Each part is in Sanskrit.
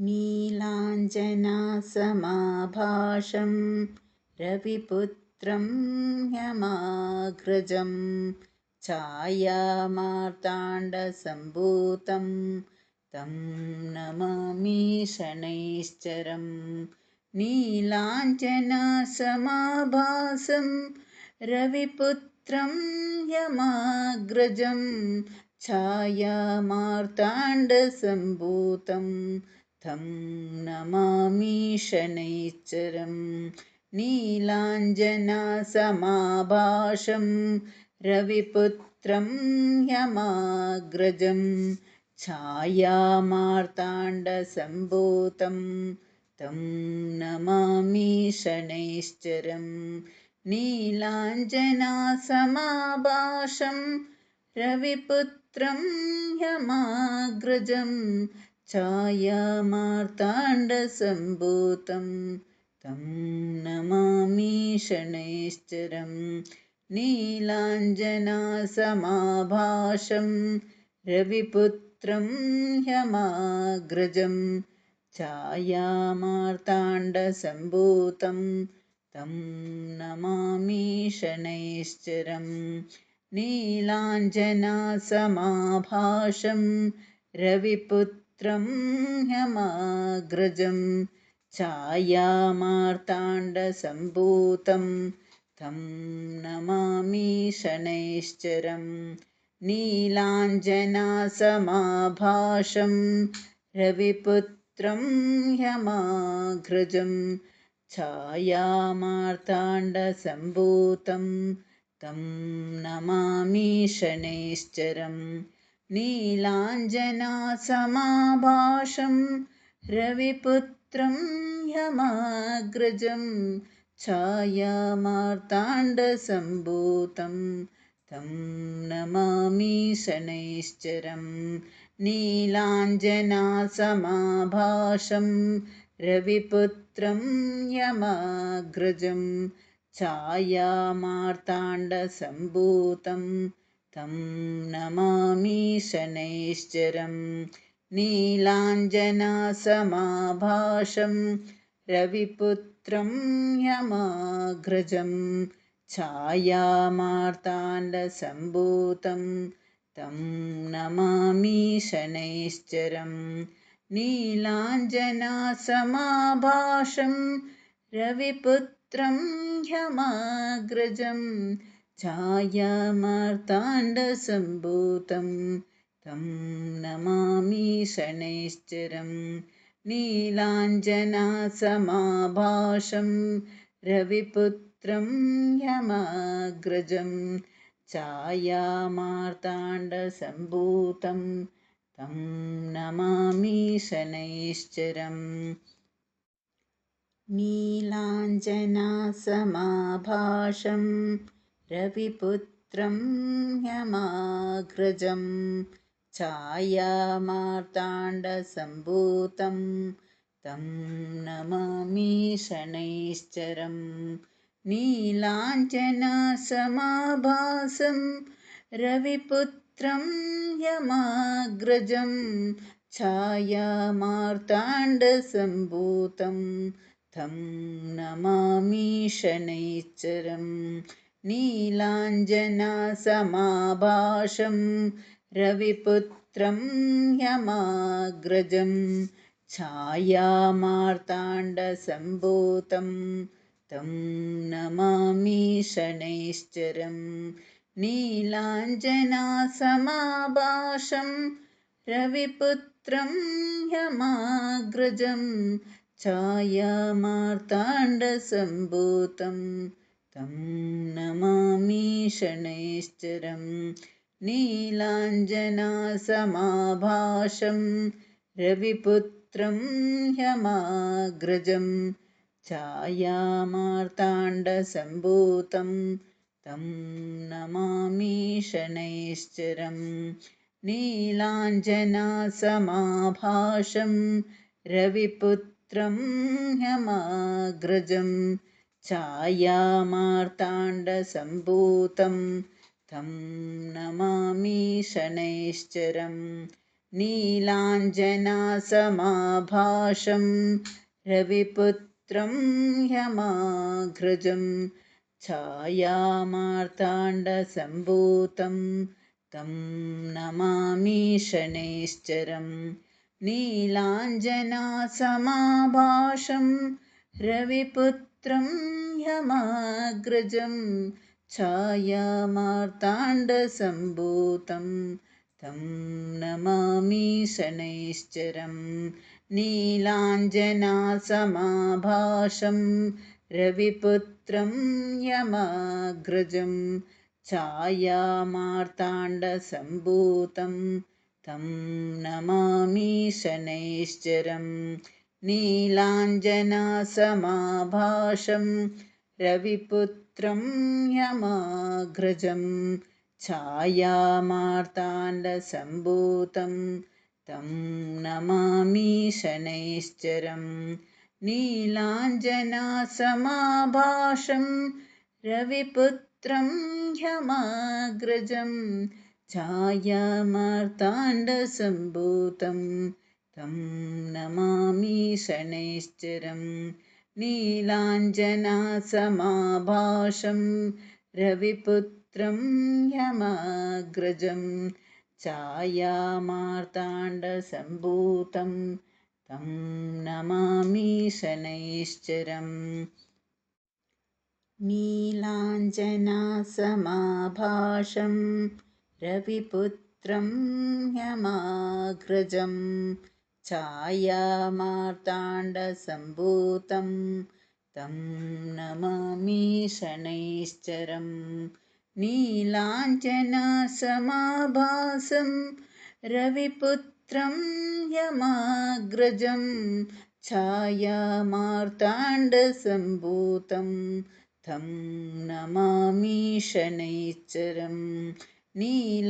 नीलाञ्जनासमाभाषं रविपुत्रं यमाग्रजं छायामार्ताण्डसम्भूतं तं नमामि शनैश्चरं। नीलाञ्जनासमाभासं रविपुत्रं यमाग्रजं छायामार्ताण्डसम्भूतं तं नमामि शनैश्चरं। नीलाञ्जनासमाभाषं रविपुत्रं यमाग्रजं छायामार्ताण्डसम्भूतं तं नमामि शनैश्चरं। नीलाञ्जनासमाभाषं रविपुत्रं यमाग्रजं छायामार्ताण्डसम्भूतं तं नमामि शनैश्चरं। नीलाञ्जनासमाभाषं रविपुत्रं यमाग्रजं छायामार्ताण्डसम्भूतं तं नमामि शनैश्चरं। नीलाञ्जनासमाभाषं रविपुत्रं यमाग्रजं छायामार्ताण्डसम्भूतं तं नमामि शनैश्चरं। नीलाञ्जनासमाभाषं रविपुत्रं यमाग्रजं छायामार्ताण्डसम्भूतं तं नमामि शनैश्चरं। नीलाञ्जनासमाभाषं रविपुत्रं यमाग्रजं छायामार्ताण्डसम्भूतं तं नमामि शनैश्चरं। नीलाञ्जनासमाभाषं रविपुत्रं यमाग्रजं छायामार्ताण्डसम्भूतं तं नमामि शनैश्चरं। नीलाञ्जनासमाभाषं रविपुत्रं यमाग्रजं छायामार्ताण्डसम्भूतं तं नमामि शनैश्चरं। नीलाञ्जनासमाभाषं रविपुत्रं यमाग्रजं छायामार्ताण्डसम्भूतं तं नमामि शनैश्चरं। नीलाञ्जनासमाभाषं रविपुत्रं यमाग्रजं छायामार्ताण्डसम्भूतं तं नमामि शनैश्चरं। नीलाञ्जनासमाभाषं रविपुत्रं यमाग्रजं छायामार्ताण्डसम्भूतं तं नमामि शनैश्चरं। नीलाञ्जनासमाभासं रविपुत्रं यमाग्रजं छायामार्ताण्डसम्भूतं तं नमामि शनैश्चरं। नीलाञ्जनासमाभाषं रविपुत्रं यमाग्रजं छायामार्ताण्डसम्भूतं तं नमामि शनैश्चरं। नीलाञ्जनासमाभाषं रविपुत्रं यमाग्रजं छायामार्ताण्डसम्भूतं तं नमामि शनैश्चरं। नीलाञ्जनासमाभाषं रविपुत्रं यमाग्रजं छायामार्ताण्डसम्भूतं तं नमामि शनैश्चरं। नीलाञ्जनासमाभाषं रविपुत्रं यमाग्रजं छायामार्ताण्डसम्भूतं तं नमामि शनैश्चरं। नीलाञ्जनासमाभाषं रविपुत्रं ह्यमाघ्रजं छायामार्ताण्डसम्भूतं तं नमामि शनैश्चरं नीलाञ्जनासमाभाषं रविपुत्रं ह्यमाग्रजं छायामार्ताण्डसम्भूतं तं नमामि शनैश्चरं नीलाञ्जनासमाभाषं रविपुत्रं यमाग्रजं छायामार्ताण्डसम्भूतं तं नमामि शनैश्चरं नीलाञ्जनासमाभाषं रविपुत्रं यमाग्रजं छायामार्ताण्डसम्भूतं तं नमामि शनैश्चरं नीलाञ्जनासमाभाषं रविपुत्रं ह्यमाग्रजं छायामार्ताण्डसम्भूतं तं नमामि शनैश्चरं नीलाञ्जनासमाभाषं रविपुत्रं ह्यमाग्रजं छायामार्ताण्डसम्भूतं तं नमामि शनैश्चरं नीलाञ्जनासमाभाषं रविपुत्रं ह्यमाग्रजं छायामार्ताण्डसम्भूतं तं नमामि शनैश्चरं नीलाञ्जनासमाभासं रविपुत्रं यमाग्रजं छायामार्ताण्डसम्भूतं तं नमामि शनैश्चरं नीलाञ्जनासमाभाषं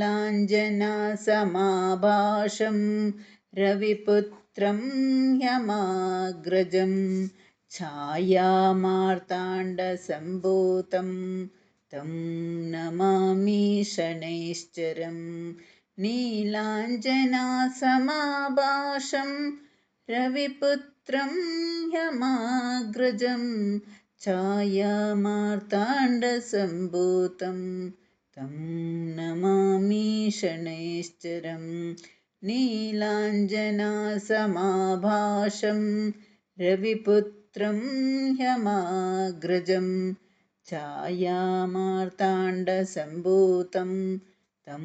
रविपुत्रं यमाग्रजं छायामार्ताण्डसम्भूतं तं नमामि शनैश्चरं नीलाञ्जनासमाभाषं रविपुत्रं यमाग्रजं छायामार्ताण्डसम्भूतं तं नमामि शनैश्चरं नीलाञ्जनासमाभाषं रविपुत्रं यमाग्रजं छायामार्ताण्डसम्भूतं तं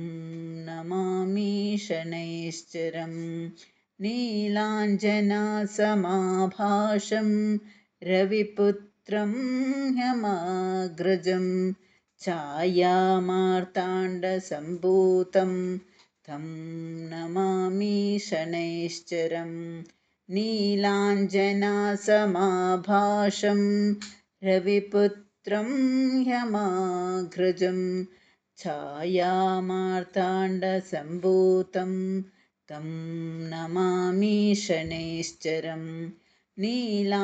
नमामि शनैश्चरं नीलाञ्जनासमाभाषं रविपुत्रं यमाग्रजं छायामार्ताण्डसम्भूतं तं नमामि शनैश्चरं नीलाञ्जनासमाभाषं रविपुत्रं यमाग्रजं छायामार्ताण्डसम्भूतं तं नमामि शनैश्चरं नीलाञ्जनासमाभाषं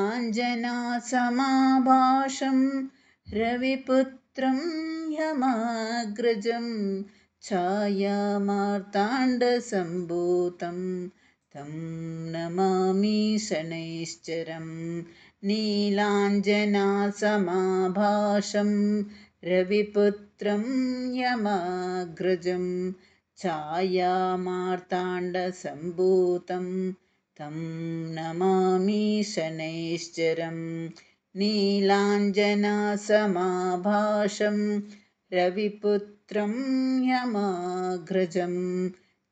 रविपुत्रं यमाग्रजं छायामार्ताण्डसम्भूतं तं नमामि शनैश्चरं नीलाञ्जनासमाभाषं रविपुत्रं यमाग्रजं छायामार्ताण्डसम्भूतं तं नमामि शनैश्चरं नीलाञ्जनासमाभाषं रविपुत्रं यमाग्रजं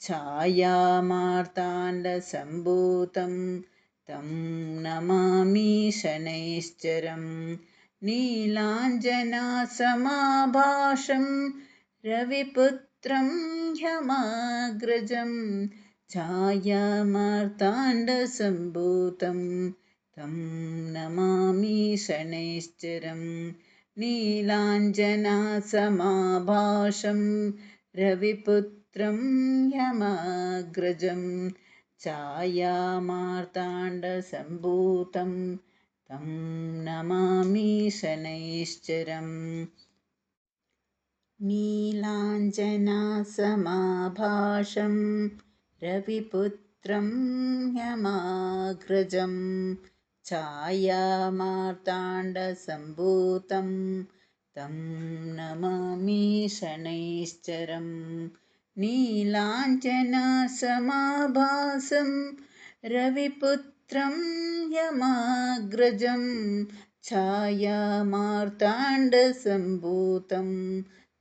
छायामार्ताण्डसम्भूतं तं नमामि शनैश्चरं नीलाञ्जनासमाभाषं रविपुत्रं यमाग्रजं छायामार्ताण्डसम्भूतं तं नमामि शनैश्चरं नीलाञ्जनासमाभाषं रविपुत्रं यमाग्रजं छायामार्ताण्डसम्भूतं तं नमामि शनैश्चरं नीलाञ्जनासमाभाषं रविपुत्रं यमाग्रजं छायामार्ताण्डसम्भूतं तं नमामि शनैश्चरं नीलाञ्जनसमाभासं रविपुत्रं यमाग्रजं छायामार्ताण्डसम्भूतं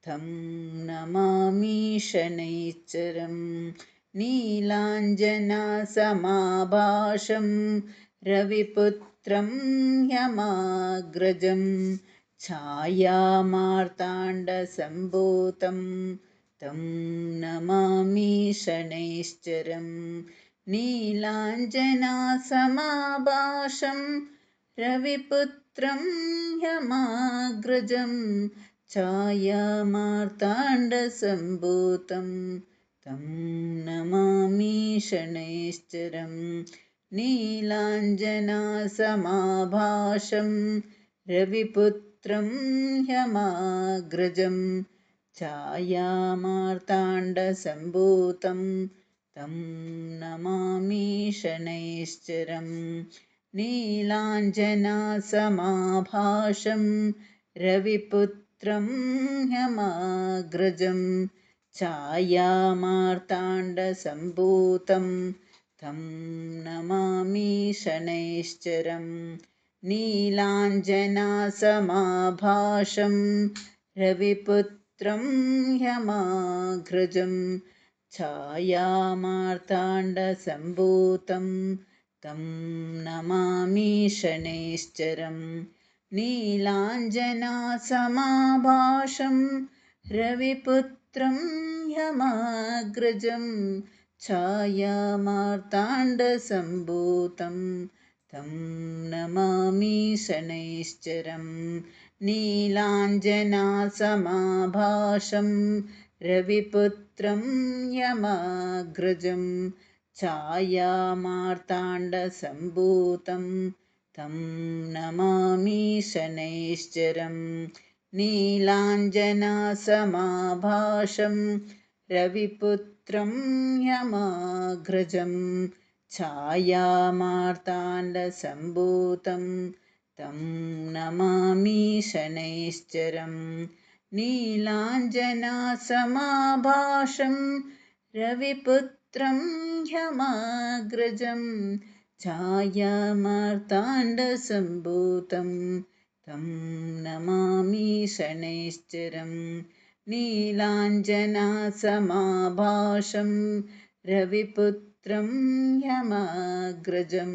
तं नमामि शनैश्चरं नीलाञ्जनसमाभासं रविपुत्रं यमाग्रजं छायामार्ताण्डसम्भूतं तं नमामि शनैश्चरं नीलाञ्जनसमाभासं रविपुत्रं यमाग्रजं छायामार्ताण्डसम्भूतं तं नमामि शनैश्चरं नीलाञ्जनसमाभासं रविपुत्रं यमाग्रजं छायामार्ताण्डसम्भूतं तं नमामि शनैश्चरं नीलाञ्जनसमाभासं रविपुत्रं यमाग्रजं छायामार्ताण्डसम्भूतं तं नमामि शनैश्चरं नीलाञ्जनसमाभासं रविपुत्रं यमाग्रजं छायामार्ताण्डसम्भूतं तं नमामि शनैश्चरं नीलाञ्जनसमाभासं रविपुत्रं यमाग्रजं छायामार्ताण्डसम्भूतं तं नमामि शनैश्चरं नीलाञ्जनसमाभासं रविपुत्रं यमाग्रजं छायामार्ताण्डसम्भूतं तं नमामि शनैश्चरं नीलाञ्जनसमाभासं रविपुत्रं यमाग्रजं छायामार्ताण्डसम्भूतं तं नमामि शनैश्चरं नीलाञ्जनसमाभासं रविपुत्रं यमाग्रजं छायामार्ताण्डसम्भूतं तं नमामि शनैश्चरं नीलाञ्जनसमाभासं रविपुत्रं यमाग्रजं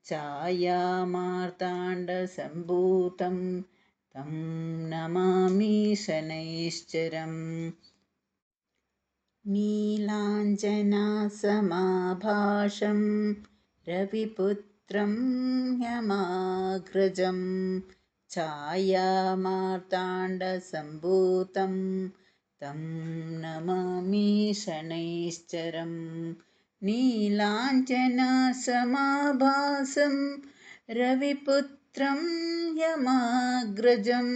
छायामार्ताण्डसम्भूतं तं नमामि शनैश्चरं नीलाञ्जनसमाभासं रविपुत्रं यमाग्रजं छायामार्ताण्डसम्भूतं तं नमामि शनैश्चरं नीलाञ्जनसमाभासं रविपुत्रं यमाग्रजं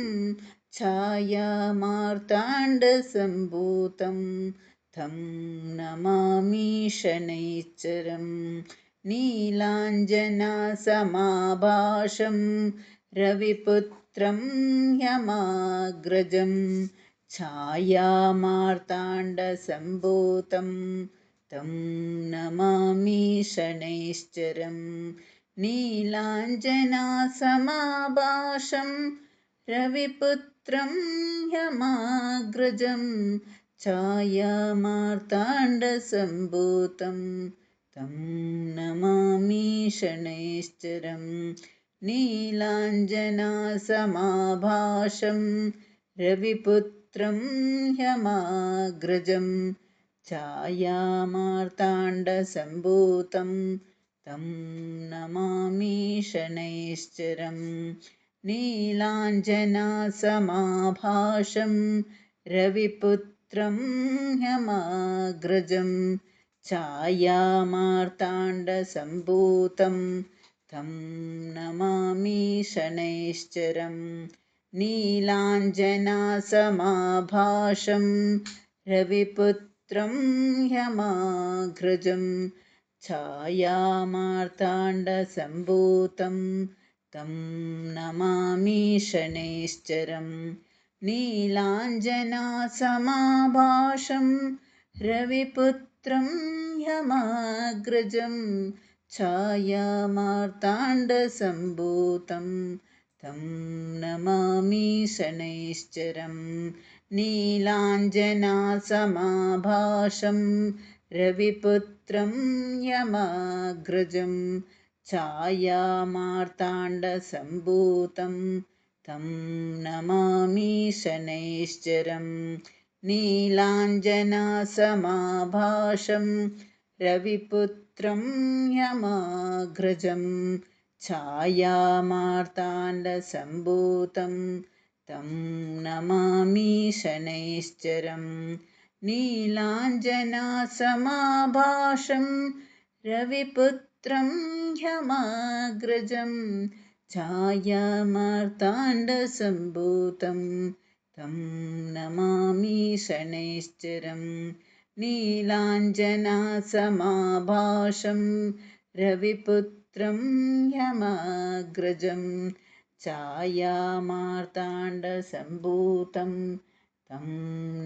छायामार्ताण्डसम्भूतं तं नमामि शनैश्चरं नीलाञ्जनसमाभासं रविपुत्रं यमाग्रजं छायामार्ताण्डसम्भूतं तं नमामि शनैश्चरं नीलाञ्जनसमाभासं रविपुत्रं यमाग्रजं छायामार्ताण्डसम्भूतं तं नमामि शनैश्चरं नीलाञ्जनसमाभासं रविपुत्रं यमाग्रजं छायामार्ताण्डसम्भूतं तं नमामि शनैश्चरं नीलाञ्जनसमाभासं रविपुत्रं यमाग्रजं छायामार्ताण्डसम्भूतं तं नमामि शनैश्चरं नीलाञ्जनसमाभासं रविपुत्रं रविपुत्रं ह्यमाघ्रजं छायामार्ताण्डसम्भूतं तं नमामि शनैश्चरं नीलाञ्जनासमाभाषं रविपुत्रं ह्यमाग्रजं छायामार्ताण्डसम्भूतं तं नमामि शनैश्चरं नीलाञ्जनासमाभाषं रविपुत्रं यमाग्रजं छायामार्ताण्डसम्भूतं तं नमामि शनैश्चरं नीलाञ्जनासमाभाषं रविपुत्रं यमाग्रजं छायामार्ताण्डसम्भूतं तं नमामि शनैश्चरं नीलाञ्जनासमाभाषं रविपुत्रं ह्यमाग्रजं छायामार्ताण्डसम्भूतं तं नमामि शनैश्चरं नीलाञ्जनासमाभाषं रविपुत्रं ह्यमाग्रजं छायामार्ताण्डसम्भूतं तं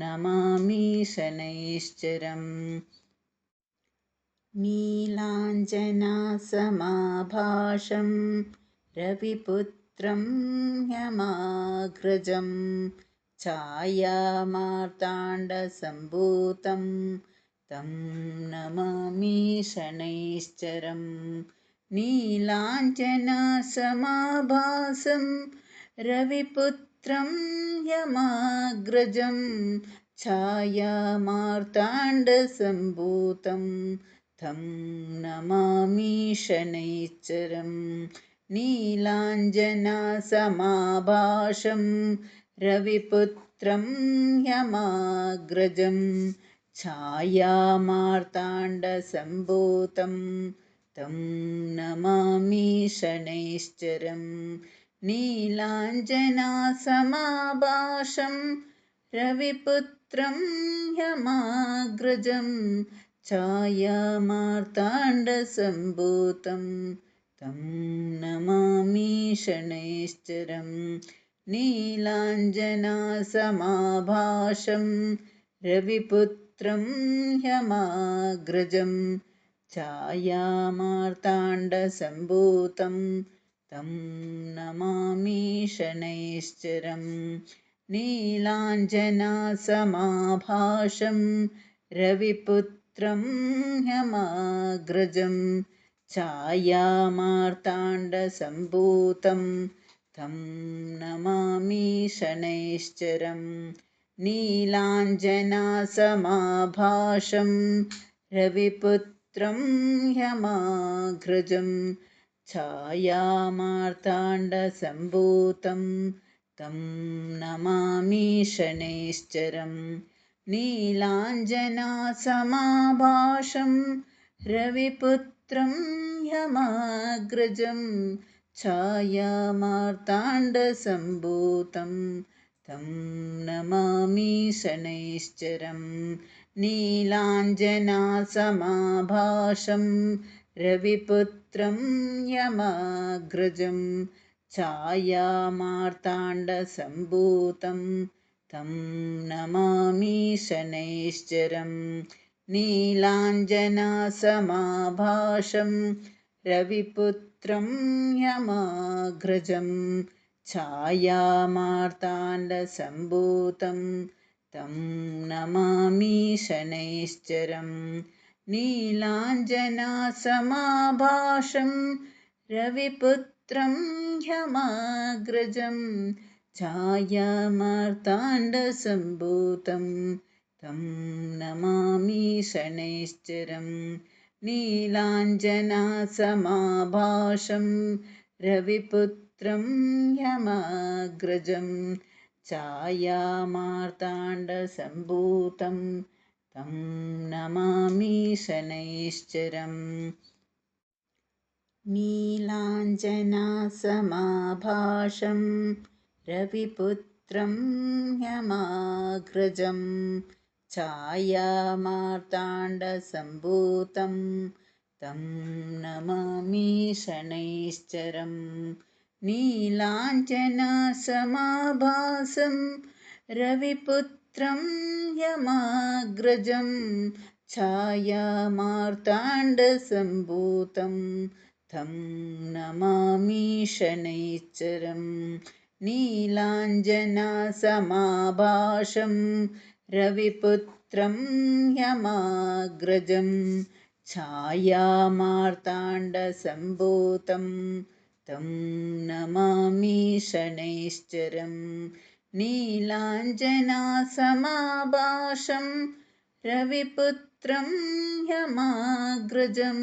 नमामि शनैश्चरं नीलाञ्जनासमाभाषं रविपुत्रं ह्यमाग्रजं छायामार्ताण्डसम्भूतं तं नमामि शनैश्चरं नीलाञ्जनासमाभासं रविपुत्रं ह्यमाग्रजं छायामार्ताण्डसम्भूतं तं नमामि शनैश्चरं नीलाञ्जनासमाभाषं रविपुत्रं ह्यमाग्रजं छायामार्ताण्डसम्भूतं तं नमामि शनैश्चरं नीलाञ्जनासमाभाषं रविपुत्रं ह्यमाग्रजं छायामार्ताण्डसम्भूतं तं नमामि शनैश्चरं नीलाञ्जनासमाभाषं रविपुत्रं ह्यमाग्रजं छायामार्ताण्डसम्भूतं तं नमामि शनैश्चरं नीलाञ्जनासमाभाषं रविपुत्रं ह्यमाग्रजं छायामार्ताण्डसम्भूतं तं नमामि शनैश्चरं नीलाञ्जनासमाभाषं रविपुत्रं ह्यमाग्रजं छायामार्ताण्डसम्भूतं तं नमामि शनैश्चरं नीलाञ्जनासमाभाषं रविपुत्रं ह्यमाग्रजं छायामार्ताण्डसम्भूतं तं नमामि शनैश्चरं नीलाञ्जनासमाभाषं रविपुत्रं ह्यमाग्रजं छायामार्ताण्डसम्भूतं तं नमामि शनैश्चरं नीलाञ्जनासमाभाषं रविपुत्रं ह्यमाग्रजं छायामार्ताण्डसम्भूतं तं नमामि शनैश्चरं नीलाञ्जनासमाभाषं रविपुत्रं ह्यमाग्रजं छायामार्ताण्डसम्भूतं तं नमामि शनैश्चरं नीलाञ्जनासमाभाषं रविपुत्रं ह्यमाग्रजं छायामार्ताण्डसम्भूतं तं नमामि शनैश्चरं नीलाञ्जनासमाभाषं रविपुत्रं ह्यमाग्रजं छायामार्ताण्डसम्भूतं तं नमामि शनैश्चरम् नीलाञ्जनसमाभासं रविपुत्रं यमाग्रजं छायामार्ताण्डसम्भूतं तं नमामि शनैश्चरम् नीलाञ्जनसमाभासं रविपुत्रं यमाग्रजं छायामार्ताण्डसम्भूतं तं नमामि शनैश्चरम् नीलाञ्जनसमाभासं रविपुत्रं यमाग्रजं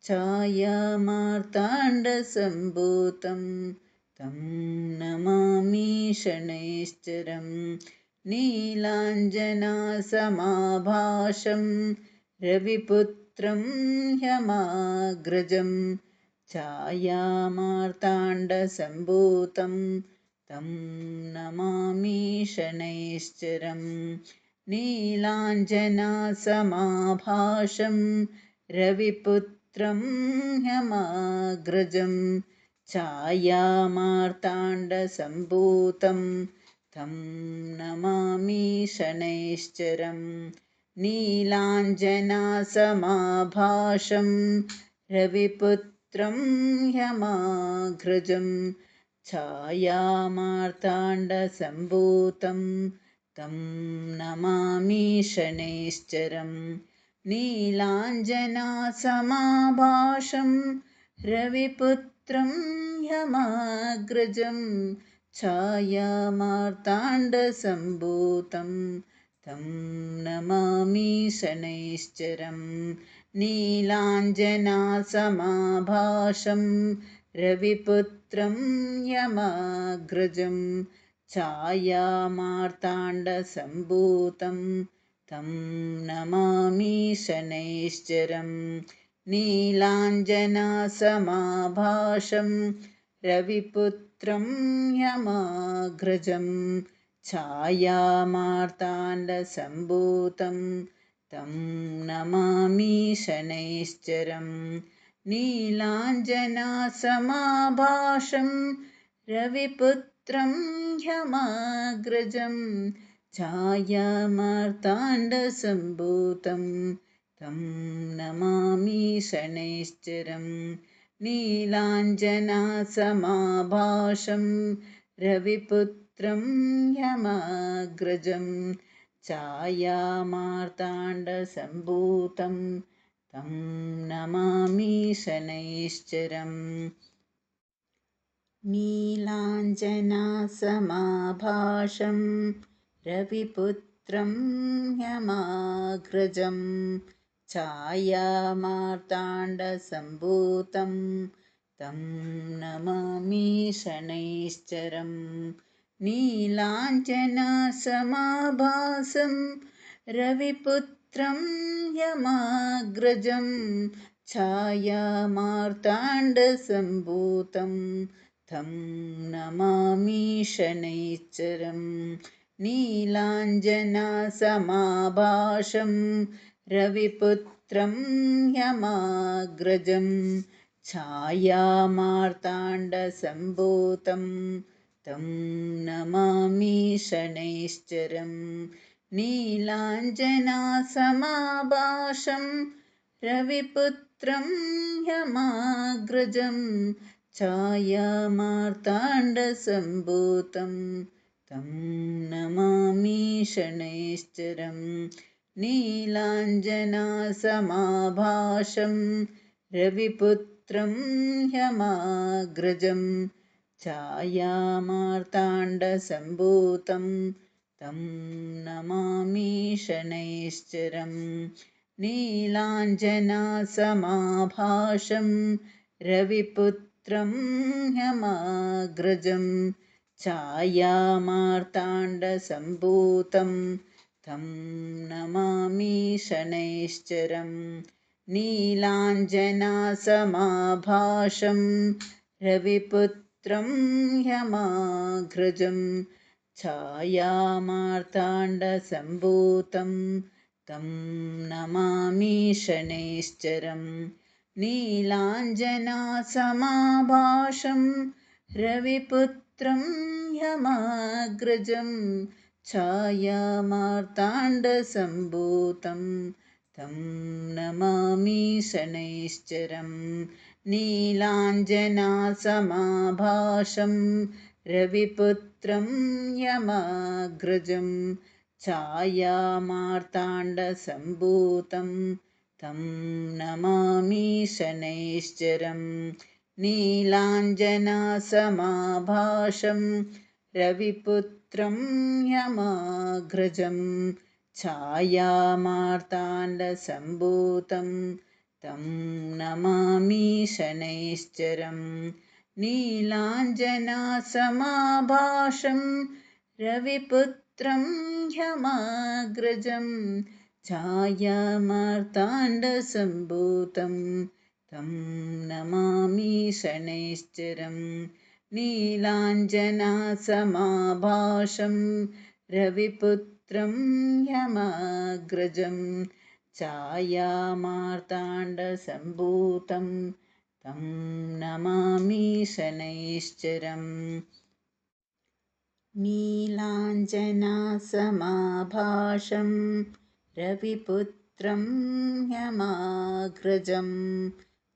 छायामार्ताण्डसम्भूतं तं नमामि शनैश्चरम् नीलाञ्जनसमाभासं रविपुत्रं यमाग्रजं छायामार्ताण्डसम्भूतं तं नमामि शनैश्चरम् नीलाञ्जनसमाभासं रविपुत्रं यमाग्रजं छायामार्ताण्डसम्भूतं तं नमामि शनैश्चरम् नीलाञ्जनसमाभासं रविपुत्रं यमाग्रजं छायामार्ताण्डसम्भूतं तं नमामि शनैश्चरम् नीलाञ्जनसमाभासं रविपुत्रं यमाग्रजं छायामार्ताण्डसम्भूतं तं नमामि शनैश्चरम् नीलाञ्जनसमाभासं रविपुत्रं यमाग्रजं छायामार्ताण्डसम्भूतं तं नमामि शनैश्चरम् नीलाञ्जनसमाभासं रविपुत्रं यमाग्रजं छायामार्ताण्डसम्भूतं तं नमामि शनैश्चरम् नीलाञ्जनसमाभासं रविपुत्रं यमाग्रजं छायामार्ताण्डसम्भूतं तं नमामि शनैश्चरम् नीलाञ्जनसमाभासं रविपुत्रं यमाग्रजं छायामार्ताण्डसम्भूतं तं नमामि शनैश्चरम् नीलाञ्जनसमाभासं रविपुत्रं यमाग्रजं छायामार्ताण्डसम्भूतं तं नमामि शनैश्चरम् नीलाञ्जनसमाभासं रविपुत्रं यमाग्रजं छायामार्ताण्डसम्भूतं तं नमामि शनैश्चरम् नीलाञ्जनसमाभासं रविपुत्रं यमाग्रजं छायामार्ताण्डसम्भूतं तं नमामि शनैश्चरम् नीलाञ्जनसमाभासं रविपुत्रं यमाग्रजं छायामार्ताण्डसम्भूतं तं नमामि शनैश्चरम् नीलाञ्जनसमाभासं रविपुत्रं यमाग्रजं छायामार्ताण्डसम्भूतं तं नमामि शनैश्चरम् नीलाञ्जनसमाभासं रविपुत्रं यमाग्रजं छायामार्ताण्डसम्भूतं तं नमामि शनैश्चरम् नीलाञ्जनसमाभासं रविपुत्रं यमाग्रजं छायामार्ताण्डसम्भूतं तं नमामि शनैश्चरं नीलाञ्जनासमाभाषं रविपुत्रं यमाग्रजं छायामार्ताण्डसम्भूतं तं नमामि शनैश्चरं नीलाञ्जनासमाभाषं रविपुत्रं यमाग्रजं छायामार्ताण्डसम्भूतं तं नमामि शनैश्चरं नीलाञ्जनासमाभाषं रविपुत्रं यमाग्रजं छायामार्ताण्डसम्भूतं तं नमामि शनैश्चरं नीलाञ्जनासमाभाषं रविपुत्रं यमाग्रजं छायामार्ताण्डसम्भूतं तं नमामि शनैश्चरं नीलाञ्जनासमाभाषं रविपुत्रं यमाग्रजं छायामार्ताण्डसम्भूतं तं नमामि शनैश्चरं नीलाञ्जनासमाभाषं रविपुत्रं यमाग्रजं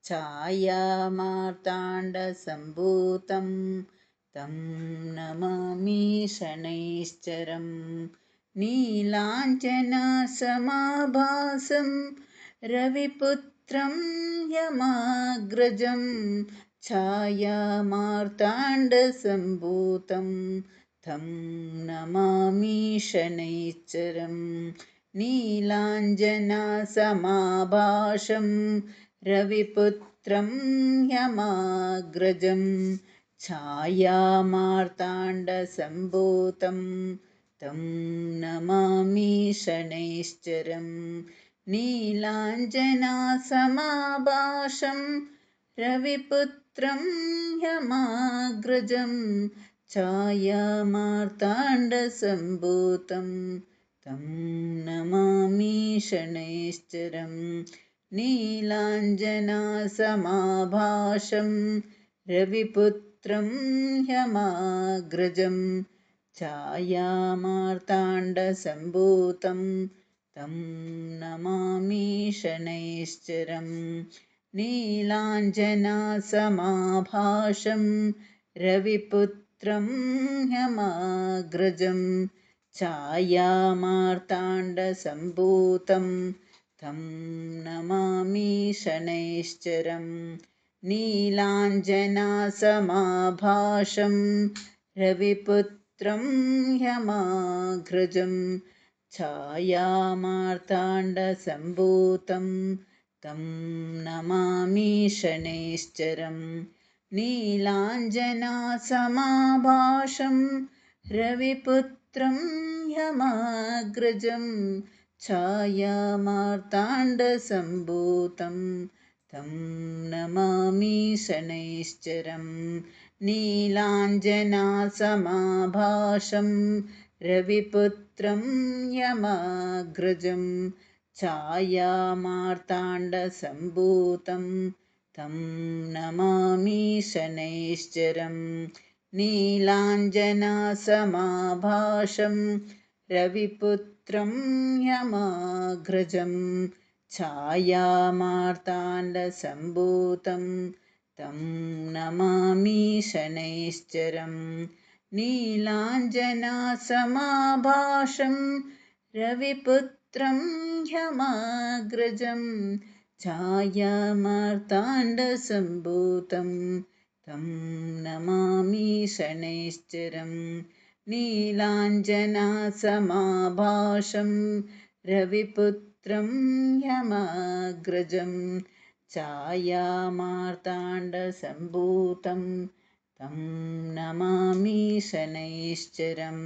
छायामार्ताण्डसम्भूतं तं नमामि शनैश्चरं नीलाञ्जनासमाभासं रविपुत्रं यमाग्रजं छायामार्ताण्डसम्भूतं तं नमामि शनैश्चरं नीलाञ्जनासमाभाषं रविपुत्रं यमाग्रजं छायामार्ताण्डसम्भूतं तं नमामि शनैश्चरं नीलाञ्जनासमाभाषं रविपुत्रं यमाग्रजं छायामार्ताण्डसम्भूतं तं नमामि शनैश्चरं नीलाञ्जनासमाभाषं रविपुत्रं यमाग्रजं छायामार्ताण्डसम्भूतं तं नमामि शनैश्चरं नीलाञ्जनासमाभाषं रविपुत्रं यमाग्रजं छायामार्ताण्डसम्भूतं तं नमामि शनैश्चरं नीलाञ्जनासमाभाषं रविपुत्रं यमाग्रजं छायामार्ताण्डसम्भूतं तं नमामि शनैश्चरं नीलाञ्जनासमाभाषं रविपुत्रं यमाग्रजं छायामार्ताण्डसम्भूतं तं नमामि शनैश्चरं नीलाञ्जनासमाभाषं रविपुत्रं यमाग्रजं छायामार्ताण्डसम्भूतं तं नमामि शनैश्चरं नीलाञ्जनासमाभाषं रविपुत्रं यमाग्रजं छायामार्ताण्डसम्भूतं तं नमामि शनैश्चरं नीलाञ्जनासमाभाषं रविपुत्रं यमाग्रजं छायामार्ताण्डसम्भूतं तं नमामि शनैश्चरं नीलाञ्जनासमाभाषं रविपुत्रं यमाग्रजं छायामार्ताण्डसम्भूतं तं नमामि शनैश्चरं